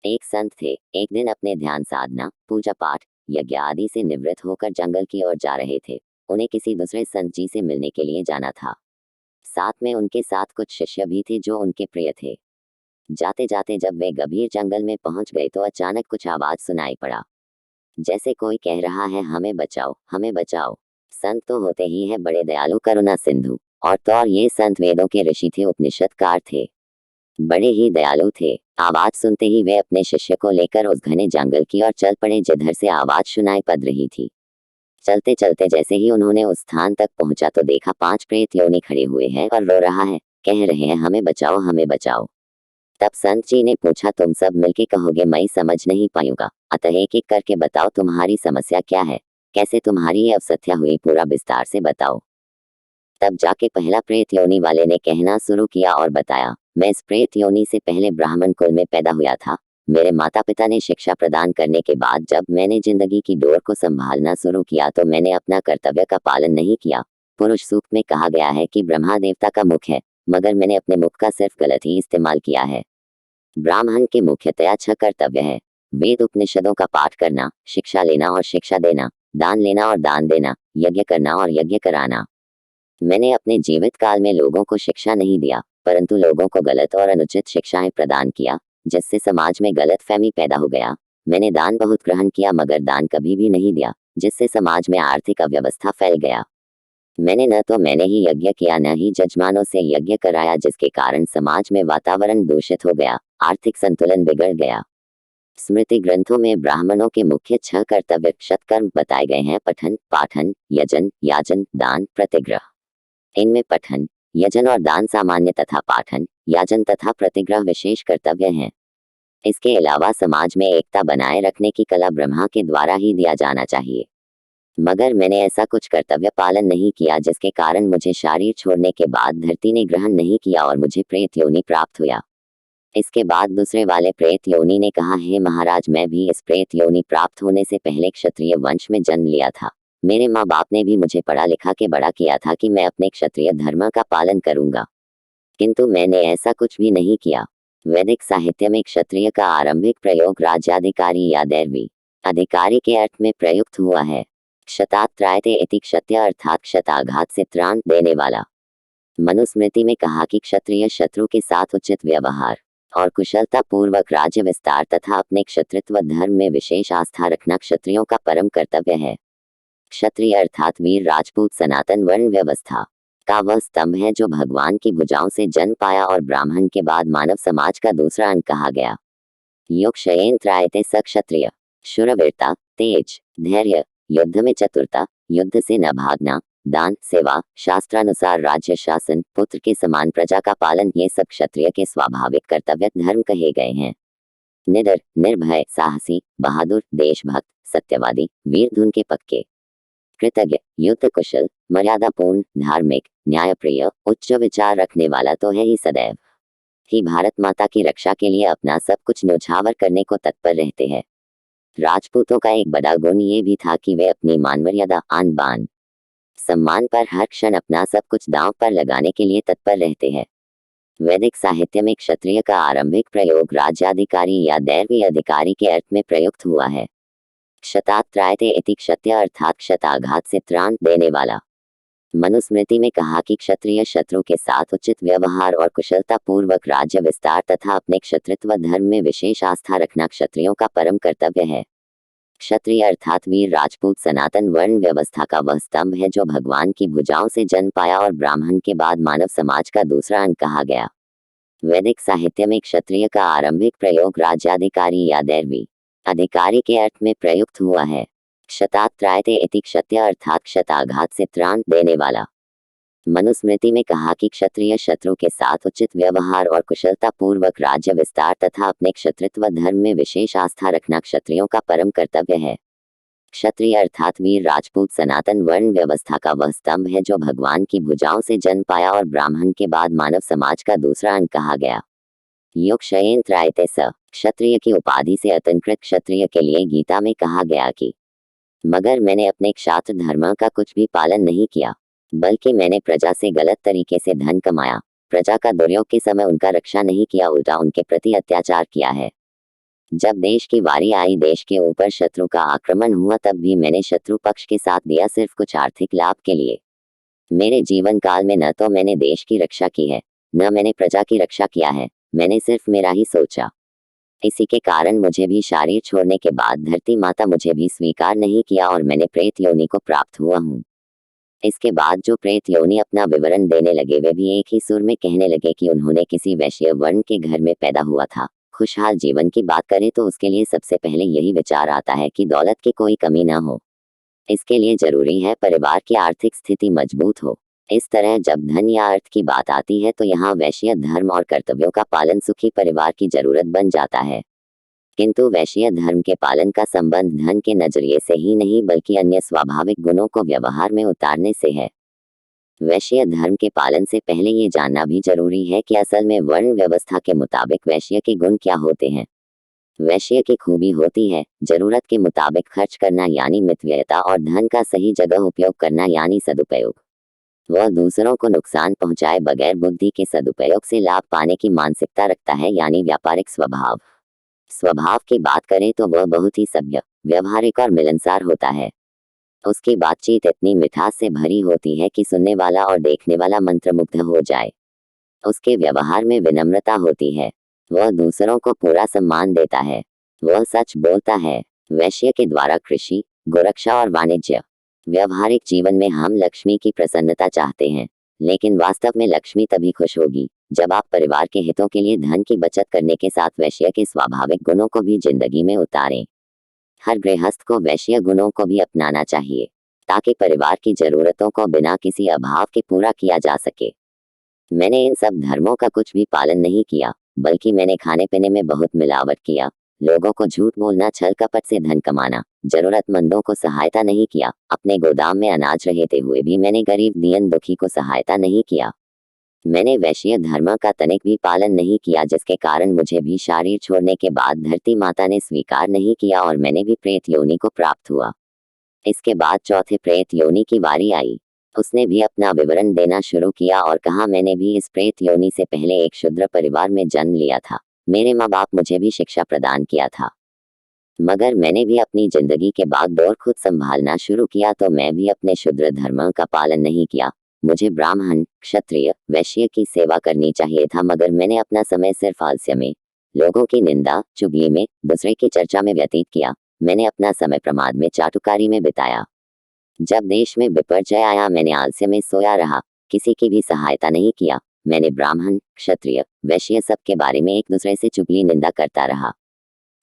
एक संत थे। एक दिन अपने ध्यान साधना, पूजा पाठ, यज्ञ आदि से निवृत्त होकर जंगल की ओर जा रहे थे। उन्हें किसी दूसरे संत जी से मिलने के लिए जाना था। साथ में उनके साथ कुछ शिष्य भी थे जो उनके प्रिय थे। जाते जाते जब वे गंभीर जंगल में पहुंच गए तो अचानक कुछ आवाज सुनाई पड़ा, जैसे कोई कह रहा है, हमें बचाओ, हमें बचाओ। संत तो होते ही है बड़े दयालु, करुणा सिंधु। और तो और ये संत वेदों के ऋषि थे, उपनिषदकार थे, बड़े ही दयालु थे। आवाज सुनते ही वे अपने शिष्य को लेकर उस घने जंगल की ओर चल पड़े जिधर से आवाज सुनाई पड़ रही थी। चलते चलते जैसे ही उन्होंने उस स्थान तक पहुंचा तो देखा 5 प्रेत योनि खड़े हुए हैं और रो रहा है, कह रहे हैं, हमें बचाओ, हमें बचाओ। तब संत जी ने पूछा, तुम सब मिलके कहोगे, मैं समझ नहीं पाऊंगा, अतः एक एक करके बताओ तुम्हारी समस्या क्या है, कैसे तुम्हारी ये अवसथ्या हुई, पूरा विस्तार से बताओ। तब जाके पहला प्रेत योनि वाले ने कहना शुरू किया और बताया, मैं इस प्रेत योनि से पहले ब्राह्मण कुल में पैदा हुआ था। मेरे माता पिता ने शिक्षा प्रदान करने के बाद जब मैंने जिंदगी की डोर को संभालना शुरू किया तो मैंने अपना कर्तव्य का पालन नहीं किया। पुरुष सूक्त में कहा गया है कि ब्रह्मा देवता का मुख है, मगर मैंने अपने मुख का सिर्फ गलत ही इस्तेमाल किया है। ब्राह्मण के मुख्यतया 6 कर्तव्य है: वेद उपनिषदों का पाठ करना, शिक्षा लेना और शिक्षा देना, दान लेना और दान देना, यज्ञ करना और यज्ञ कराना। मैंने अपने जीवित काल में लोगों को शिक्षा नहीं दिया, परंतु लोगों को गलत और अनुचित शिक्षाएं प्रदान किया, जिससे समाज में गलतफहमी पैदा हो गया। मैंने दान बहुत ग्रहण किया, मगर दान कभी भी नहीं दिया, जिससे समाज में आर्थिक अव्यवस्था फैल गया। मैंने ही यज्ञ किया, न ही जजमानों से यज्ञ कराया, जिसके कारण समाज में वातावरण दूषित हो गया, आर्थिक संतुलन बिगड़ गया। स्मृति ग्रंथों में ब्राह्मणों के मुख्य 6 कर्तव्य सत्कर्म बताए गए हैं: पठन, पाठन, यजन, याजन, दान, प्रतिग्रह। इनमें पठन, यजन और दान सामान्य तथा पाठन, याजन तथा प्रतिग्रह विशेष कर्तव्य हैं। इसके अलावा समाज में एकता बनाए रखने की कला ब्रह्मा के द्वारा ही दिया जाना चाहिए। मगर मैंने ऐसा कुछ कर्तव्य पालन नहीं किया, जिसके कारण मुझे शरीर छोड़ने के बाद धरती ने ग्रहण नहीं किया और मुझे प्रेत योनि प्राप्त हुआ। इसके बाद दूसरे वाले प्रेत योनि ने कहा, हे महाराज, मैं भी इस प्रेत योनि प्राप्त होने से पहले क्षत्रिय वंश में जन्म लिया था। मेरे माँ बाप ने भी मुझे पढ़ा लिखा के बड़ा किया था कि मैं अपने क्षत्रिय धर्म का पालन करूंगा, किंतु मैंने ऐसा कुछ भी नहीं किया। वैदिक साहित्य में क्षत्रिय का आरंभिक प्रयोग राज्याधिकारी या दैवी अधिकारी के अर्थ में प्रयुक्त हुआ है। क्षतात्रायते इति क्षत्रिय अर्थात क्षताघात से त्राण देने वाला। मनुस्मृति में कहा कि क्षत्रिय शत्रु के साथ उचित व्यवहार और कुशलता पूर्वक राज्य विस्तार तथा अपने क्षत्रित्व धर्म में विशेष आस्था रखना क्षत्रियों का परम कर्तव्य है। क्षत्रिय अर्थात वीर राजपूत सनातन वर्ण व्यवस्था का वह स्तंभ है जो भगवान की भुजाओं से जन्म पाया और ब्राह्मण के बाद मानव समाज का दूसरा अंग कहा गया। योग शयेन त्रायते स क्षत्रिय: शूरवीरता, तेज, धैर्य, युद्ध में चतुरता, युद्ध से न भागना, दान, सेवा, शास्त्रानुसार राज्य शासन, पुत्र के समान प्रजा का पालन, ये सब क्षत्रिय के स्वाभाविक कर्तव्य धर्म कहे गए हैं। निडर, निर्भय, साहसी, बहादुर, देशभक्त, सत्यवादी, वीर धुन के पक्के, कृतज्ञ, युद्ध कुशल, मर्यादापूर्ण, धार्मिक, न्यायप्रिय, उच्च विचार रखने वाला तो है ही सदैव ही भारत माता की रक्षा के लिए अपना सब कुछ न्योछावर करने को तत्पर रहते हैं। राजपूतों का एक बड़ा गुण ये भी था कि वे अपनी मान मर्यादा, आन बान, सम्मान पर हर क्षण अपना सब कुछ दांव पर लगाने के लिए तत्पर रहते हैं। वैदिक साहित्य में क्षत्रिय का आरंभिक प्रयोग राज्याधिकारी या दैवी अधिकारी के अर्थ में प्रयुक्त हुआ है। क्षतात्रायते इति क्षत्रिय अर्थात क्षताघात से त्राण देने वाला। मनुस्मृति में कहा कि क्षत्रिय शत्रु के साथ उचित व्यवहार और कुशलता पूर्वक राज्य विस्तार तथा अपने क्षत्रित्व धर्म में विशेष आस्था रखना क्षत्रियों का परम कर्तव्य है। क्षत्रिय अर्थात वीर राजपूत सनातन वर्ण व्यवस्था का वह स्तंभ है जो भगवान की भुजाओं से जन्म पाया और ब्राह्मण के बाद मानव समाज का दूसरा अंग कहा गया। वैदिक साहित्य में क्षत्रिय का आरंभिक प्रयोग राज्याधिकारी या दैवी अधिकारी के अर्थ में प्रयुक्त हुआ है। क्षतात्रायते इति क्षत्रिय अर्थात क्षताघात से त्राण देने वाला। मनुस्मृति में कहा कि क्षत्रिय शत्रु के साथ उचित व्यवहार और कुशलता पूर्वक राज्य विस्तार तथा अपने क्षत्रित्व धर्म में विशेष आस्था रखना क्षत्रियों का परम कर्तव्य है। क्षत्रिय अर्थात वीर राजपूत सनातन वर्ण व्यवस्था का वह स्तंभ है जो भगवान की भुजाओं से जन्म पाया और ब्राह्मण के बाद मानव समाज का दूसरा अंग कहा गया। योग शयेन त्रायते स क्षत्रिय की उपाधि से अलंकृत क्षत्रिय के लिए गीता में कहा गया कि मगर मैंने अपने क्षात्र धर्म का कुछ भी पालन नहीं किया, बल्कि मैंने प्रजा से गलत तरीके से धन कमाया, प्रजा का दुर्योग के समय उनका रक्षा नहीं किया, उल्टा उनके प्रति अत्याचार किया है। जब देश की बारी आई, देश के ऊपर शत्रु का आक्रमण हुआ, तब भी मैंने शत्रु पक्ष के साथ दिया, सिर्फ कुछ आर्थिक लाभ के लिए। मेरे जीवन काल में न तो मैंने देश की रक्षा की है, न मैंने प्रजा की रक्षा किया है, मैंने सिर्फ मेरा ही सोचा। इसी के कारण मुझे भी शरीर छोड़ने के बाद धरती माता मुझे भी स्वीकार नहीं किया और मैंने प्रेत योनि को प्राप्त हुआ हूँ। इसके बाद जो प्रेत योनि अपना विवरण देने लगे, वे भी एक ही सुर में कहने लगे कि उन्होंने किसी वैश्य वर्ण के घर में पैदा हुआ था। खुशहाल जीवन की बात करें तो उसके लिए सबसे पहले यही विचार आता है कि दौलत की कोई कमी ना हो। इसके लिए जरूरी है परिवार की आर्थिक स्थिति मजबूत हो। इस तरह जब धन या अर्थ की बात आती है तो यहाँ वैश्य धर्म और कर्तव्यों का पालन सुखी परिवार की जरूरत बन जाता है। किंतु वैश्य धर्म के पालन का संबंध धन के नजरिए से ही नहीं बल्कि अन्य स्वाभाविक गुणों को व्यवहार में उतारने से है। वैश्य धर्म के पालन से पहले ये जानना भी जरूरी है कि असल में वर्ण व्यवस्था के मुताबिक वैश्य के गुण क्या होते हैं। वैश्य की खूबी होती है जरूरत के मुताबिक खर्च करना यानी मितव्ययता, और धन का सही जगह उपयोग करना यानी सदुपयोग। वह दूसरों को नुकसान पहुंचाए बगैर बुद्धि के सदुपयोग से लाभ पाने की मानसिकता रखता है यानी व्यापारिक स्वभाव। स्वभाव की बात करें तो वह बहुत ही सभ्य, व्यवहारिक और मिलनसार होता है। उसकी बातचीत इतनी मिठास से भरी होती है कि सुनने वाला और देखने वाला मंत्रमुग्ध हो जाए। उसके व्यवहार में विनम्रता होती है। वह दूसरों को पूरा सम्मान देता है। वह सच बोलता है। वैश्य के द्वारा कृषि, गोरक्षा और वाणिज्य। व्यवहारिक जीवन में हम लक्ष्मी की प्रसन्नता चाहते हैं, लेकिन वास्तव में लक्ष्मी तभी खुश होगी जब आप परिवार के हितों के लिए धन की बचत करने के साथ वैश्य के स्वाभाविक गुणों को भी जिंदगी में उतारें। हर गृहस्थ को वैश्य गुणों को भी अपनाना चाहिए ताकि परिवार की जरूरतों को बिना किसी अभाव के पूरा किया जा सके। मैंने इन सब धर्मों का कुछ भी पालन नहीं किया, बल्कि मैंने खाने पीने में बहुत मिलावट किया, लोगों को झूठ बोलना, छल कपट से धन कमाना, जरूरतमंदों को सहायता नहीं किया। अपने गोदाम में अनाज रहते हुए भी मैंने गरीब दीन दुखी को सहायता नहीं किया। मैंने वैश्य धर्म का तनिक भी पालन नहीं किया, जिसके कारण मुझे भी शरीर छोड़ने के बाद धरती माता ने स्वीकार नहीं किया और मैंने भी प्रेत योनि को प्राप्त हुआ। इसके बाद चौथे प्रेत योनि की बारी आई। उसने भी अपना विवरण देना शुरू किया और कहा, मैंने भी इस प्रेत योनि से पहले एक शूद्र परिवार में जन्म लिया था। मेरे माँ बाप मुझे भी शिक्षा प्रदान किया था, मगर मैंने भी अपनी जिंदगी के बागडोर खुद संभालना शुरू किया, तो मैं भी अपने शूद्र धर्म का पालन नहीं किया। मुझे ब्राह्मण, क्षत्रिय, वैश्य की सेवा करनी चाहिए था, मगर मैंने अपना समय सिर्फ आलस्य में, लोगों की निंदा चुगली में, दूसरे की चर्चा में व्यतीत किया। मैंने अपना समय प्रमाद में, चाटुकारी में बिताया। जब देश में विपर्जय आया, मैंने आलस्य में सोया रहा, किसी की भी सहायता नहीं किया। मैंने ब्राह्मण, क्षत्रिय, वैश्य सब के बारे में एक दूसरे से चुगली निंदा करता रहा।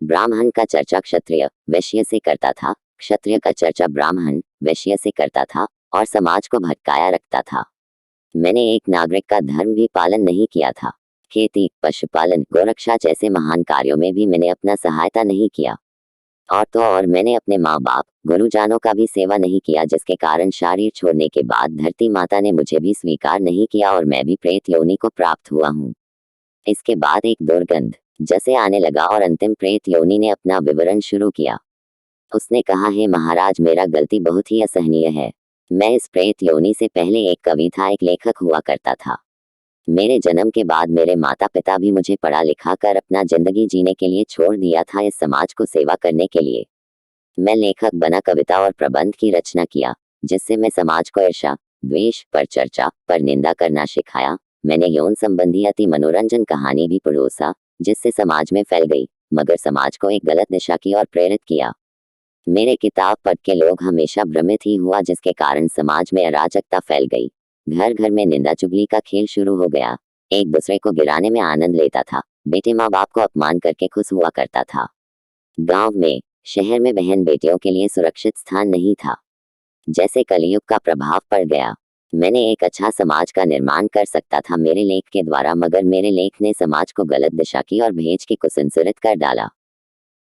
ब्राह्मण का चर्चा क्षत्रिय, वैश्य से करता था, क्षत्रिय का चर्चा ब्राह्मण, वैश्य से करता था और समाज को भटकाया रखता था। मैंने एक नागरिक का धर्म भी पालन नहीं किया था। खेती, पशुपालन, गोरक्षा जैसे महान कार्यों में भी मैंने अपना सहायता नहीं किया। और तो और मैंने अपने माँ बाप, गुरुजनों का भी सेवा नहीं किया, जिसके कारण शरीर छोड़ने के बाद धरती माता ने मुझे भी स्वीकार नहीं किया और मैं भी प्रेत योनि को प्राप्त हुआ हूँ। इसके बाद एक दुर्गंध जैसे आने लगा और अंतिम प्रेत योनि ने अपना विवरण शुरू किया। उसने कहा, हे महाराज, मेरा गलती बहुत ही असहनीय है। मैं इस प्रेत योनि से पहले एक कवि था, एक लेखक हुआ करता था। मेरे जन्म के बाद मेरे माता पिता भी मुझे पढ़ा लिखा कर अपना जिंदगी जीने के लिए छोड़ दिया था, इस समाज को सेवा करने के लिए। मैं लेखक बना, कविता और प्रबंध की रचना किया, जिससे मैं समाज को ईर्ष्या, द्वेष, पर चर्चा, पर निंदा करना सिखाया। मैंने यौन संबंधी अति मनोरंजन कहानी भी परोसा, जिससे समाज में फैल गई, मगर समाज को एक गलत दिशा की ओर प्रेरित किया। मेरे किताब पढ़ के लोग हमेशा भ्रमित ही हुआ, जिसके कारण समाज में अराजकता फैल गई। घर घर में निंदा चुगली का खेल शुरू हो गया। एक दूसरे को गिराने में आनंद लेता था। बेटे माँ बाप को अपमान करके खुश हुआ करता था। गांव में, शहर में बहन बेटियों के लिए सुरक्षित स्थान नहीं था। जैसे कलयुग का प्रभाव पड़ गया। मैंने एक अच्छा समाज का निर्माण कर सकता था मेरे लेख के द्वारा, मगर मेरे लेख ने समाज को गलत दिशा की और भेज के कुसंस्कृत कर डाला।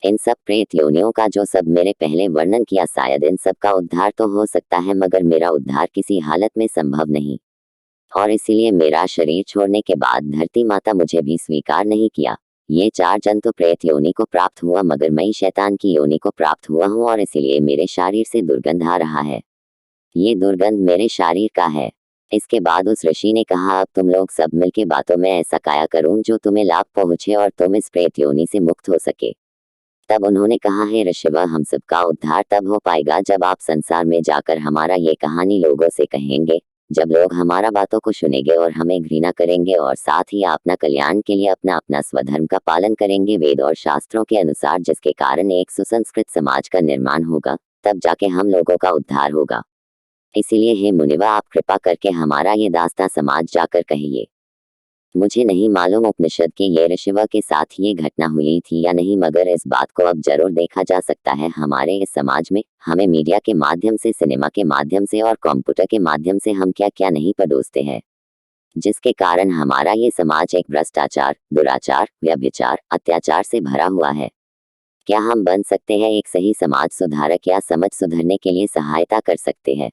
इन सब प्रेत योनियों का जो सब मेरे पहले वर्णन किया, शायद इन सब का उद्धार तो हो सकता है, मगर मेरा उद्धार किसी हालत में संभव नहीं। और इसीलिए मेरा शरीर छोड़ने के बाद धरती माता मुझे भी स्वीकार नहीं किया। ये 4 जन तो प्रेत योनि को प्राप्त हुआ, मगर मैं शैतान की योनि को प्राप्त हुआ हूँ और इसीलिए मेरे शरीर से दुर्गंध आ रहा है। ये दुर्गंध मेरे शरीर का है। इसके बाद उस ऋषि ने कहा, अब तुम लोग सब मिलके बातों में ऐसा काया करूं जो तुम्हें लाभ पहुंचे और तुम इस प्रेत योनि से मुक्त हो सके। तब उन्होंने कहा, हे ऋषभ, हम सबका उद्धार तब हो पाएगा जब आप संसार में जाकर हमारा ये कहानी लोगों से कहेंगे। जब लोग हमारा बातों को सुनेंगे और हमें घृणा करेंगे और साथ ही अपना कल्याण के लिए अपना अपना स्वधर्म का पालन करेंगे वेद और शास्त्रों के अनुसार, जिसके कारण एक सुसंस्कृत समाज का निर्माण होगा, तब जाके हम लोगों का उद्धार होगा। इसीलिए हे मुनिवा, आप कृपा करके हमारा ये दास्तां समाज जाकर कहिए। मुझे नहीं मालूम उपनिषद के ये ऋषभ के साथ ये घटना हुई थी या नहीं, मगर इस बात को अब जरूर देखा जा सकता है हमारे इस समाज में। हमें मीडिया के माध्यम से, सिनेमा के माध्यम से और कंप्यूटर के माध्यम से हम क्या क्या नहीं परोसते हैं, जिसके कारण हमारा ये समाज एक भ्रष्टाचार, दुराचार, व्यभिचार, अत्याचार से भरा हुआ है। क्या हम बन सकते हैं एक सही समाज सुधारक या समाज सुधरने के लिए सहायता कर सकते हैं?